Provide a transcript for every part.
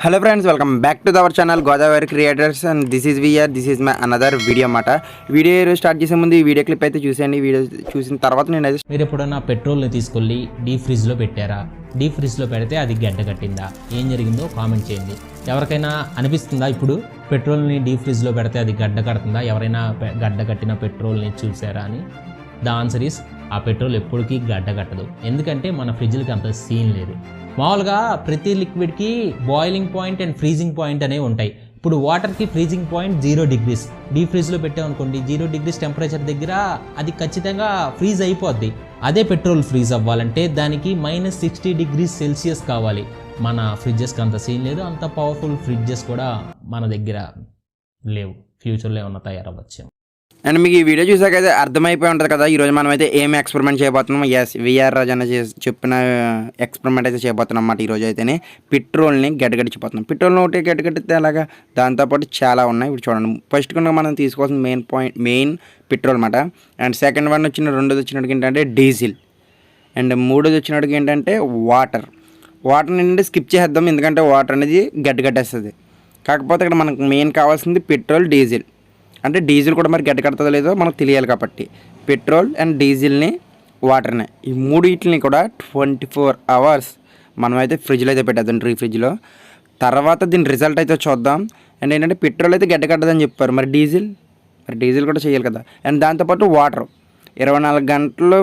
Hello friends, welcome back to our channel Godavari creators and this is VR. This is my another video అన్నమాట. Video start చేసే ముందు ఈ video clip అయితే చూసేయండి. Video చూసిన తర్వాత నేనైతే మీరు ఎప్పుడన్నా పెట్రోల్ని తీసుకెళ్ళి డీప్ ఫ్రిడ్జ్లో పెట్టారా? డీప్ ఫ్రిడ్జ్లో పెడితే అది గడ్డ కట్టిందా? ఏం జరిగిందో కామెంట్ చేయండి. ఎవరికైనా అనిపిస్తుందా ఇప్పుడు పెట్రోల్ని డీప్ ఫ్రిడ్జ్లో పెడితే అది గడ్డ కడుతుందా? ఎవరైనా గడ్డ కట్టిన పెట్రోల్ని చూసారా అని? ద ఆన్సర్ ఈస్ ఆ పెట్రోల్ ఎప్పటికీ గడ్డ కట్టదు. ఎందుకంటే మన ఫ్రిడ్జ్లకి అంత సీన్ లేదు. మామూలుగా ప్రతి లిక్విడ్కి boiling point and freezing point అనేవి ఉంటాయి. ఇప్పుడు వాటర్కి ఫ్రీజింగ్ పాయింట్ 0 degrees. డీప్ ఫ్రిడ్జ్లో పెట్టామనుకోండి 0 degrees టెంపరేచర్ దగ్గర అది ఖచ్చితంగా ఫ్రీజ్ అయిపోద్ది. అదే పెట్రోల్ ఫ్రీజ్ అవ్వాలంటే దానికి -60 degrees Celsius కావాలి. మన ఫ్రిడ్జెస్కి అంత సీన్ లేదు. అంత పవర్ఫుల్ ఫ్రిడ్జెస్ కూడా మన దగ్గర లేవు. ఫ్యూచర్లో ఏమన్నా తయారవ్వచ్చు. అండ్ మీకు ఈ వీడియో చూసాక అయితే అర్థమైపోయి ఉంటుంది కదా, ఈరోజు మనం అయితే ఏం ఎక్స్పెరిమెంట్ చేయబోతున్నాం. ఎస్, విఆర్ రాజు అన్న చెప్పిన ఎక్స్పెరిమెంట్ అయితే చేయబోతున్నాం అన్నమాట. ఈరోజు అయితేనే పెట్రోల్ని గడ్డగట్టిపోతున్నాం. పెట్రోల్ని ఒకటి గడ్డగట్టితే అలాగా దాంతోపాటు చాలా ఉన్నాయి. ఇప్పుడు చూడండి, ఫస్ట్ కనుక మనం తీసుకోవాల్సిన మెయిన్ పెట్రోల్ అన్నమాట. అండ్ సెకండ్ వన్ రెండోది వచ్చినట్టుగా ఏంటంటే డీజిల్. అండ్ మూడోది వచ్చినట్టుగా ఏంటంటే వాటర్ ఏంటంటే స్కిప్ చేద్దాం, ఎందుకంటే వాటర్ అనేది గడ్డగట్టేస్తుంది. కాకపోతే ఇక్కడ మనకు మెయిన్ కావాల్సింది పెట్రోల్, డీజిల్. అంటే డీజిల్ కూడా మరి గడ్డ కడుతుందో లేదో మనకు తెలియాలి కాబట్టి పెట్రోల్ అండ్ డీజిల్ని, వాటర్ని, ఈ మూడింటిని కూడా 24 hours మనమైతే ఫ్రిడ్జ్లో అయితే పెట్టేద్దాం, డ్రీ ఫ్రిడ్జ్లో. తర్వాత దీని రిజల్ట్ అయితే చూద్దాం. అండ్ ఏంటంటే పెట్రోల్ అయితే గడ్డ కట్టదని చెప్పారు, మరి డీజిల్ కూడా చేయాలి కదా. అండ్ దాంతోపాటు వాటర్ 24 గంటలు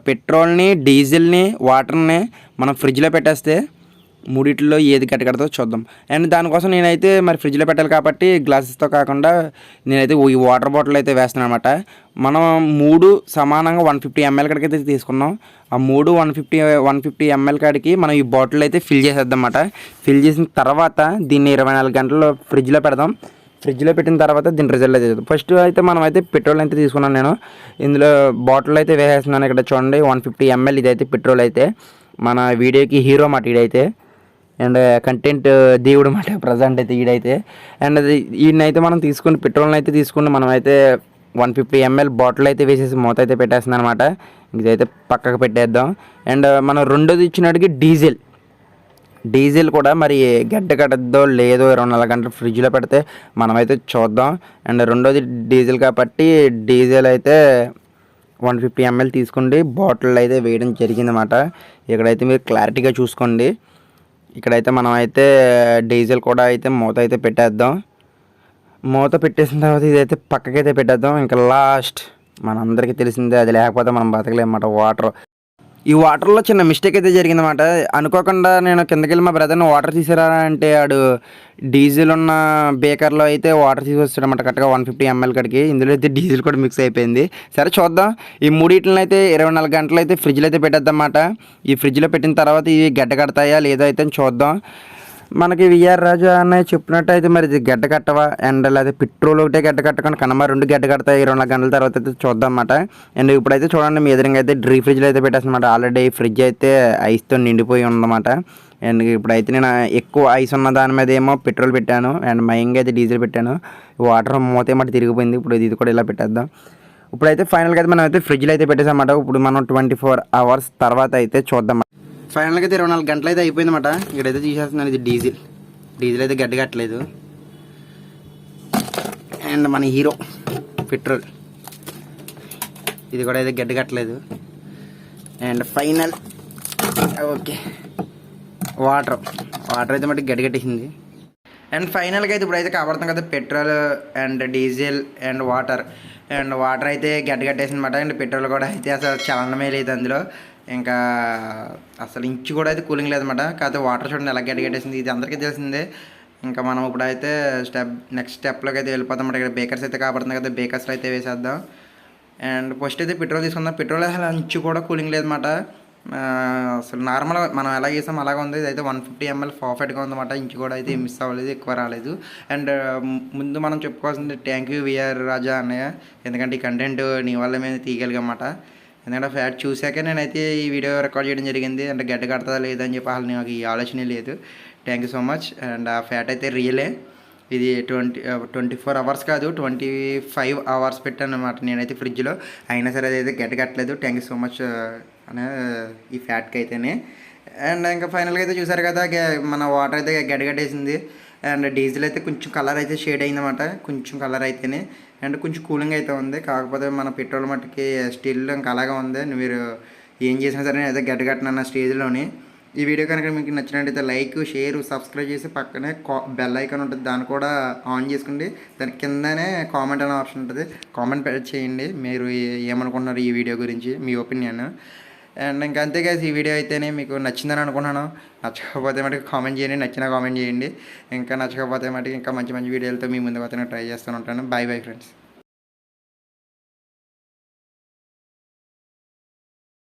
పెట్రోల్ని, డీజిల్ని, వాటర్ని మనం ఫ్రిడ్జ్లో పెట్టేస్తే మూడిట్లో ఏది కట్టకడతో చూద్దాం. అండ్ దానికోసం నేనైతే మరి ఫ్రిడ్జ్లో పెట్టాలి కాబట్టి గ్లాసెస్తో కాకుండా నేనైతే ఈ వాటర్ బాటిల్ అయితే వేస్తున్నాను అనమాట. మనం 3 సమానంగా 150 ml కాడికి అయితే తీసుకున్నాం. ఆ 150 ml కాడికి మనం ఈ బాటిల్ అయితే ఫిల్ చేసేద్దాం అన్నమాట. ఫిల్ చేసిన తర్వాత దీన్ని 24 గంటలు ఫ్రిడ్జ్లో పెడదాం. ఫ్రిడ్జ్లో పెట్టిన తర్వాత దీని రిజల్ట్ అయితే చూద్దాం. ఫస్ట్ అయితే మనం అయితే పెట్రోల్ అయితే తీసుకున్నాను నేను. ఇందులో బాటిల్ అయితే వేసేస్తున్నాను. ఇక్కడ చూడండి 150 ml ఇదైతే పెట్రోల్ అయితే మన వీడియోకి హీరో మాట ఈడైతే. అండ్ కంటెంట్ దేవుడు మాట ప్రజెంట్ అయితే ఈడైతే. అండ్ అది ఈయనైతే మనం తీసుకుని పెట్రోల్ని అయితే తీసుకుని మనమైతే 150 ml బాటిల్ అయితే వేసేసి మూత అయితే పెట్టేస్తుంది అనమాట. ఇదైతే పక్కకు పెట్టేద్దాం. అండ్ మనం రెండోది ఇచ్చినట్టుగా డీజిల్ కూడా మరి గడ్డ కట్టద్దో లేదో 24 గంటలు ఫ్రిడ్జ్లో పెడితే మనమైతే చూద్దాం. అండ్ రెండోది డీజిల్ కాబట్టి డీజిల్ అయితే 150 ml తీసుకోండి, బాటిల్ అయితే వేయడం జరిగిందన్నమాట. ఇక్కడైతే మీరు క్లారిటీగా చూసుకోండి. ఇక్కడైతే మనం అయితే డీజిల్ కూడా అయితే మూత అయితే పెట్టేద్దాం. మూత పెట్టేసిన తర్వాత ఇదైతే పక్కకైతే పెట్టేద్దాం. ఇంకా లాస్ట్ మనందరికీ తెలిసిందే, అది లేకపోతే మనం బతకలేమన్నమాట, వాటర్. ఈ వాటర్లో చిన్న మిస్టేక్ అయితే జరిగిందన్నమాట. అనుకోకుండా నేను కిందకి వెళ్ళి మా బ్రదర్ని వాటర్ తీసారా అంటే ఆడు డీజిల్ ఉన్న బేకర్లో అయితే వాటర్ తీసుకొచ్చాడన్నమాట కరెక్ట్గా 150 ml కాడికి. ఇందులో అయితే డీజిల్ కూడా మిక్స్ అయిపోయింది. సరే చూద్దాం. ఈ మూడింటిని అయితే 24 గంటలు అయితే ఫ్రిడ్జ్లో అయితే పెట్టేద్దాం అన్నమాట. ఈ ఫ్రిడ్జ్లో పెట్టిన తర్వాత ఇవి గడ్డ కడతాయా లేదో అయితే చూద్దాం. మనకి విఆర్ రాజు అన్నయ్య చెప్పినట్టు అయితే మరి ఇది గడ్డ కట్టవా, అండ్ లేదా పెట్రోల్ ఒకటే గడ్డ కట్టకుండా కనమ 2 గడ్డ కడతాయి 24 గంటల తర్వాత అయితే చూద్దాం అన్నమాట. అండ్ ఇప్పుడైతే చూడండి, మీ ఎదురుగా అయితే డ్రీ ఫ్రిడ్జ్లో అయితే పెట్టేస్తున్నమాట. ఆల్రెడీ ఫ్రిడ్జ్ అయితే ఐస్తో నిండిపోయి ఉందన్నమాట. అండ్ ఇప్పుడైతే నేను ఎక్కువ ఐస్ ఉన్న దాని మీద ఏమో పెట్రోల్ పెట్టాను, అండ్ మయంగా అయితే డీజిల్ పెట్టాను. వాటర్ మూత ఏమంటే తిరిగిపోయింది. ఇప్పుడు ఇది కూడా ఇలా పెట్టేద్దాం. ఇప్పుడైతే ఫైనల్గా అయితే మనం అయితే ఫ్రిడ్జ్లో అయితే పెట్టేసామన్నమాట. ఇప్పుడు మనం 24 hours తర్వాత అయితే చూద్దాం. ఫైనల్గా అయితే 24 గంటలు అయితే అయిపోయిందన్నమాట. ఇక్కడైతే తీసేస్తున్నాను. ఇది డీజిల్ అయితే గడ్డ కట్టలేదు. అండ్ మన హీరో పెట్రోల్, ఇది కూడా అయితే గడ్డ కట్టలేదు. అండ్ ఫైనల్ ఓకే వాటర్ అయితే మట్టి గడ్డ కట్టేసింది. అండ్ ఫైనల్గా అయితే ఇప్పుడైతే కాబడుతుంది కదా petrol and diesel and water అయితే గడ్డ కట్టేసింది అనమాట. అండ్ పెట్రోల్ కూడా అయితే అసలు చలనమే లేదు అందులో. ఇంకా అసలు ఇంచు కూడా అయితే కూలింగ్ లేదన్నమాట. కాకపోతే వాటర్ చూడండి ఎలా గడ్డగట్టేసింది. ఇది అందరికీ తెలిసిందే. ఇంకా మనం ఇప్పుడైతే నెక్స్ట్ స్టెప్లోకి అయితే వెళ్ళిపోతాం అన్నమాట. ఇక్కడ బేకర్స్ అయితే కాబడుతుంది కదా, బేకర్స్లో అయితే వేసేద్దాం. అండ్ ఫస్ట్ అయితే పెట్రోల్ తీసుకుందాం. పెట్రోల్ అసలు ఇంచు కూడా కూలింగ్ లేదన్నమాట. అసలు నార్మల్ మనం ఎలా చేసాం అలాగే ఉంది. ఇది అయితే 150 ml పర్ఫెక్ట్గా ఉందన్నమాట. ఇంచు కూడా అయితే మిస్ అవ్వలేదు, ఎక్కువ రాలేదు. అండ్ ముందు మనం చెప్పుకోవాల్సింది థ్యాంక్ యూ విఆర్ రాజా అన్నయ్య, ఎందుకంటే ఈ కంటెంట్ నీ వల్ల మేము తీయగలిగమాట. ఎందుకంటే ఫ్యాట్ చూశాకే నేనైతే ఈ వీడియో రికార్డ్ చేయడం జరిగింది. అంటే గడ్డ కడతా లేదని చెప్పి అసలు నాకు ఈ ఆలోచనే లేదు. Thank you so much. And ఆ ఫ్యాట్ అయితే రియలే. ఇది 24 hours కాదు, 25 hours పెట్టాను అనమాట నేనైతే ఫ్రిడ్జ్లో. అయినా సరే అదైతే గడ్డ కట్టలేదు. థ్యాంక్ యూ సో మచ్ అనే ఈ ఫ్యాట్కి అయితేనే. అండ్ ఇంకా ఫైనల్గా అయితే చూసారు కదా మన వాటర్ అయితే గడ్డగట్టేసింది. అండ్ డీజిల్ అయితే కొంచెం కలర్ అయితే షేడ్ అయిందన్నమాట, కొంచెం కలర్ అయితేనే. అండ్ కొంచెం కూలింగ్ అయితే ఉంది. కాకపోతే మన పెట్రోల్ మట్టుకి స్టిల్ ఇంకా అలాగే ఉంది. మీరు ఏం చేసినా సరే అయితే గడ్డగట్టనన్న స్టేజ్లోని. ఈ వీడియో కనుక మీకు నచ్చినట్టయితే లైక్, షేర్, సబ్స్క్రైబ్ చేసి పక్కనే బెల్ ఐకాన్ ఉంటుంది, దాన్ని కూడా ఆన్ చేసుకోండి. దాని కిందనే కామెంట్ అనే ఆప్షన్ ఉంటుంది, కామెంట్ చేయండి మీరు ఏమనుకుంటున్నారు ఈ వీడియో గురించి, మీ ఒపీనియన్. అండ్ ఇంకా అంతే guys, ఈ వీడియో అయితేనే మీకు నచ్చిందని అనుకుంటున్నాను. నచ్చకపోతే మటుకు కామెంట్ చేయండి, నచ్చినా కామెంట్ చేయండి. ఇంకా నచ్చకపోతే మటుకు ఇంకా మంచి మంచి వీడియోలతో మీ ముందుకు వస్తే ట్రై చేస్తూ ఉంటాను. Bye bye friends.